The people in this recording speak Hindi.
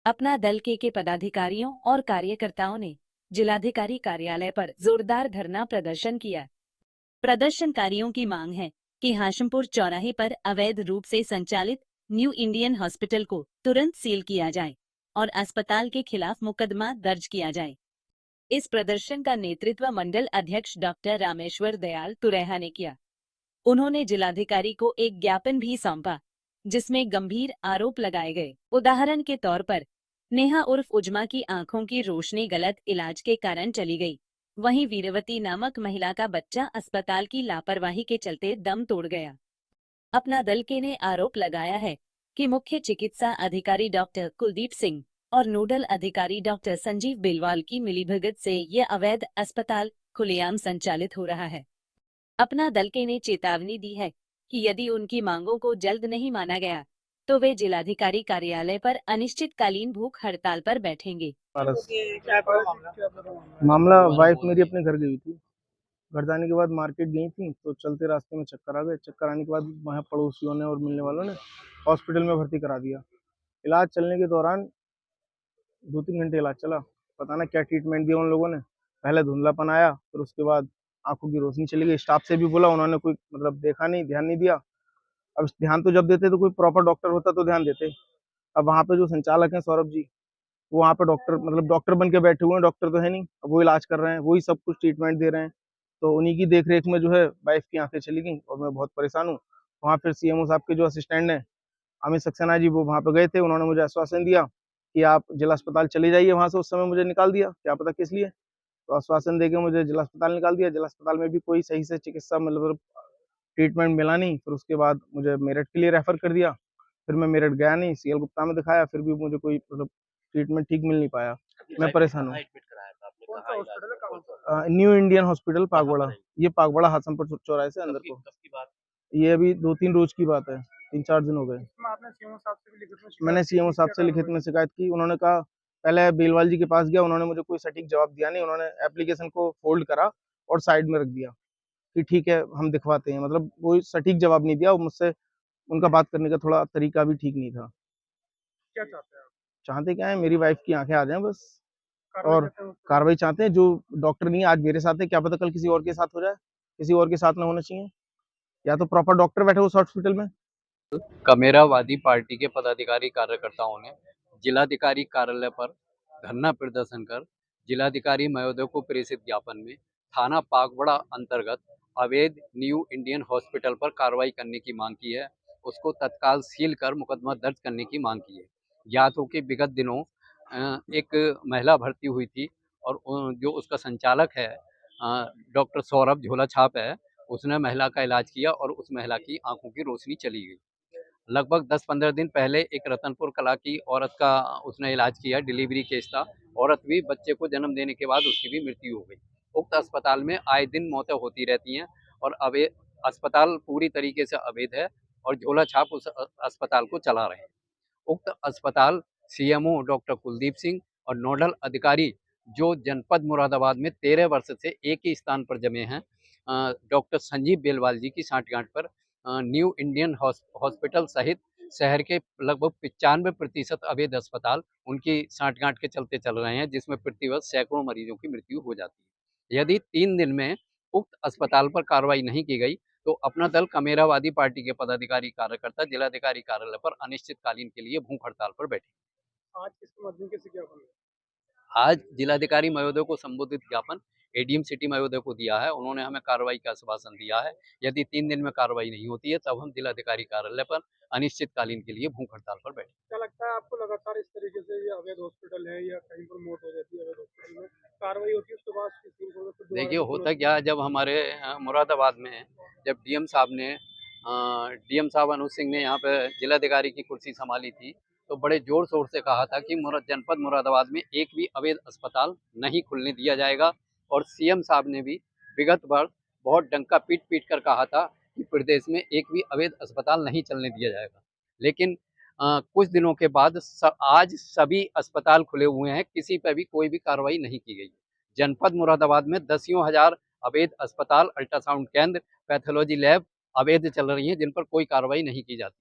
अपना दल के पदाधिकारियों और कार्यकर्ताओं ने जिलाधिकारी कार्यालय पर जोरदार धरना प्रदर्शन किया। प्रदर्शनकारियों की मांग है कि हाशिमपुर चौराहे पर अवैध रूप से संचालित न्यू इंडियन हॉस्पिटल को तुरंत सील किया जाए और अस्पताल के खिलाफ मुकदमा दर्ज किया जाए। इस प्रदर्शन का नेतृत्व मंडल अध्यक्ष डॉक्टर रामेश्वर दयाल तुरैहा ने किया। उन्होंने जिलाधिकारी को एक ज्ञापन भी सौंपा, जिसमें गंभीर आरोप लगाए गए। उदाहरण के तौर पर नेहा उर्फ उजमा की आंखों की रोशनी गलत इलाज के कारण चली गई। वहीं वीरवती नामक महिला का बच्चा अस्पताल की लापरवाही के चलते दम तोड़ गया। अपना दल के ने आरोप लगाया है कि मुख्य चिकित्सा अधिकारी डॉक्टर कुलदीप सिंह और नोडल अधिकारी डॉक्टर संजीव बेलवाल की मिलीभगत से यह अवैध अस्पताल खुलेआम संचालित हो रहा है। अपना दल के ने चेतावनी दी है कि यदि उनकी मांगों को जल्द नहीं माना गया तो वे जिलाधिकारी कार्यालय पर अनिश्चितकालीन भूख हड़ताल पर बैठेंगे। मामला वाइफ मेरी अपने घर गई थी। घर जाने के बाद मार्केट गई थी तो चलते रास्ते में चक्कर आ गए। चक्कर आने के बाद वहाँ पड़ोसियों ने और मिलने वालों ने हॉस्पिटल में भर्ती करा दिया। इलाज चलने के दौरान 2-3 घंटे इलाज चला। पता ना क्या ट्रीटमेंट दिया उन लोगों ने। पहले धुंधलापन आया, फिर उसके बाद आंखों की रोशनी चली गई। स्टाफ से भी बोला, उन्होंने कोई मतलब देखा नहीं, ध्यान नहीं दिया। अब ध्यान तो जब देते तो कोई प्रॉपर डॉक्टर होता तो ध्यान देते। अब वहाँ पे जो संचालक हैं सौरभ जी, वो वहाँ पे डॉक्टर मतलब डॉक्टर बन के बैठे हुए हैं, डॉक्टर तो है नहीं। अब वो इलाज कर रहे हैं, वही सब कुछ ट्रीटमेंट दे रहे हैं। तो उन्हीं की देख रेख में जो है वाइफ की आंखें चली गई और मैं बहुत परेशान हूँ। वहाँ फिर सीएमओ साहब के जो असिस्टेंट हैं अमित सक्सेना जी, वो वहाँ पे गए थे। उन्होंने मुझे आश्वासन दिया कि आप जिला अस्पताल चले जाइए। वहाँ से उस समय मुझे निकाल दिया, क्या पता किस लिए। तो आश्वासन देके मुझे जिला अस्पताल निकाल दिया। जिला अस्पताल में भी कोई सही से चिकित्सा मतलब ट्रीटमेंट मिला नहीं। फिर उसके बाद मुझे मेरठ के लिए रेफर कर दिया। फिर मैं मेरठ गया नहीं, सीएल गुप्ता में दिखाया, फिर भी मुझे कोई मतलब ट्रीटमेंट ठीक मिल नहीं पाया। मैं परेशान हूँ। न्यू इंडियन हॉस्पिटल पागवाड़ा, ये पागवाड़ा हासमपुर चौराहे से अंदर को। ये अभी 2-3 रोज की बात है, 3-4 दिन हो गए। मैंने सीएमओ साहब से लिखित में शिकायत की। उन्होंने कहा, पहले बेलवाल जी के पास गया, उन्होंने मुझे कोई सटीक जवाब दिया नहीं। उन्होंने एप्लीकेशन को फोल्ड करा और साइड में रख दिया कि ठीक है हम दिखवाते हैं। मतलब कोई सटीक जवाब नहीं दिया। मुझसे उनका बात करने का थोड़ा तरीका भी ठीक नहीं था। क्या चाहते हैं आप? चाहते क्या है, मेरी वाइफ की आंखें आ जाएं बस। और कार्रवाई चाहते हैं। जो डॉक्टर नहीं आज मेरे साथ है, क्या पता कल किसी और के साथ हो जाए। किसी और के साथ ना होना चाहिए। या तो प्रॉपर डॉक्टर बैठे उस हॉस्पिटल में। कमेरावादी पार्टी के पदाधिकारी कार्यकर्ताओं ने जिलाधिकारी कार्यालय पर धरना प्रदर्शन कर जिलाधिकारी महोदय को प्रेषित ज्ञापन में थाना पागवड़ा अंतर्गत अवैध न्यू इंडियन हॉस्पिटल पर कार्रवाई करने की मांग की है। उसको तत्काल सील कर मुकदमा दर्ज करने की मांग की है। ज्ञात हो कि विगत दिनों एक महिला भर्ती हुई थी और जो उसका संचालक है डॉक्टर सौरभ झोला छाप है, उसने महिला का इलाज किया और उस महिला की आंखों की रोशनी चली गई। लगभग 10-15 दिन पहले एक रतनपुर कला की औरत का उसने इलाज किया, डिलीवरी केस था। औरत भी बच्चे को जन्म देने के बाद उसकी भी मृत्यु हो गई। उक्त अस्पताल में आए दिन मौतें होती रहती हैं और अवैध अस्पताल पूरी तरीके से अवैध है और झोला छाप उस अस्पताल को चला रहे हैं। उक्त अस्पताल सीएमओ डॉक्टर कुलदीप सिंह और नोडल अधिकारी जो जनपद मुरादाबाद में 13 वर्ष से एक ही स्थान पर जमे हैं, डॉक्टर संजीव बेलवाल जी की सांठगांठ पर न्यू इंडियन हॉस्पिटल सहित शहर के लगभग 95% अवैध अस्पताल उनकी सांठगांठ के चलते चल रहे हैं, जिसमें प्रतिवर्ष सैकड़ों मरीजों की मृत्यु हो जाती है। यदि 3 दिन में उक्त अस्पताल पर कार्रवाई नहीं की गई तो अपना दल कमेरावादी पार्टी के पदाधिकारी कार्यकर्ता जिलाधिकारी कार्यालय पर अनिश्चितकालीन के लिए भूख हड़ताल पर बैठे। आज किसके माध्यम से ज्ञापन? आज जिलाधिकारी महोदय को संबोधित ज्ञापन एडीएम सिटी महोदय को दिया है। उन्होंने हमें कार्रवाई का आश्वासन दिया है। यदि 3 दिन में कार्रवाई नहीं होती है तब हम जिलाधिकारी कार्यालय पर अनिश्चितकालीन के लिए भूख हड़ताल पर बैठे। क्या लगता है आपको, लगातार इस तरीके से ये अवैध हॉस्पिटल है या कहीं पर मौत हो जाती है अवैध हॉस्पिटल में, कार्रवाई होती है उसके बाद देखिए होता क्या है, जब हमारे मुरादाबाद में जब डीएम साहब अनुज सिंह ने यहाँ पे जिलाधिकारी की कुर्सी संभाली थी तो बड़े जोर शोर से कहा था कि जनपद मुरादाबाद में एक भी अवैध अस्पताल नहीं खुलने दिया जाएगा। और सीएम साहब ने भी विगत वर्ष बहुत डंका पीट पीट कर कहा था कि प्रदेश में एक भी अवैध अस्पताल नहीं चलने दिया जाएगा। लेकिन कुछ दिनों के बाद आज सभी अस्पताल खुले हुए हैं, किसी पर भी कोई भी कार्रवाई नहीं की गई। जनपद मुरादाबाद में 10,000 अवैध अस्पताल, अल्ट्रासाउंड केंद्र, पैथोलॉजी लैब अवैध चल रही हैं, जिन पर कोई कार्रवाई नहीं की जाती।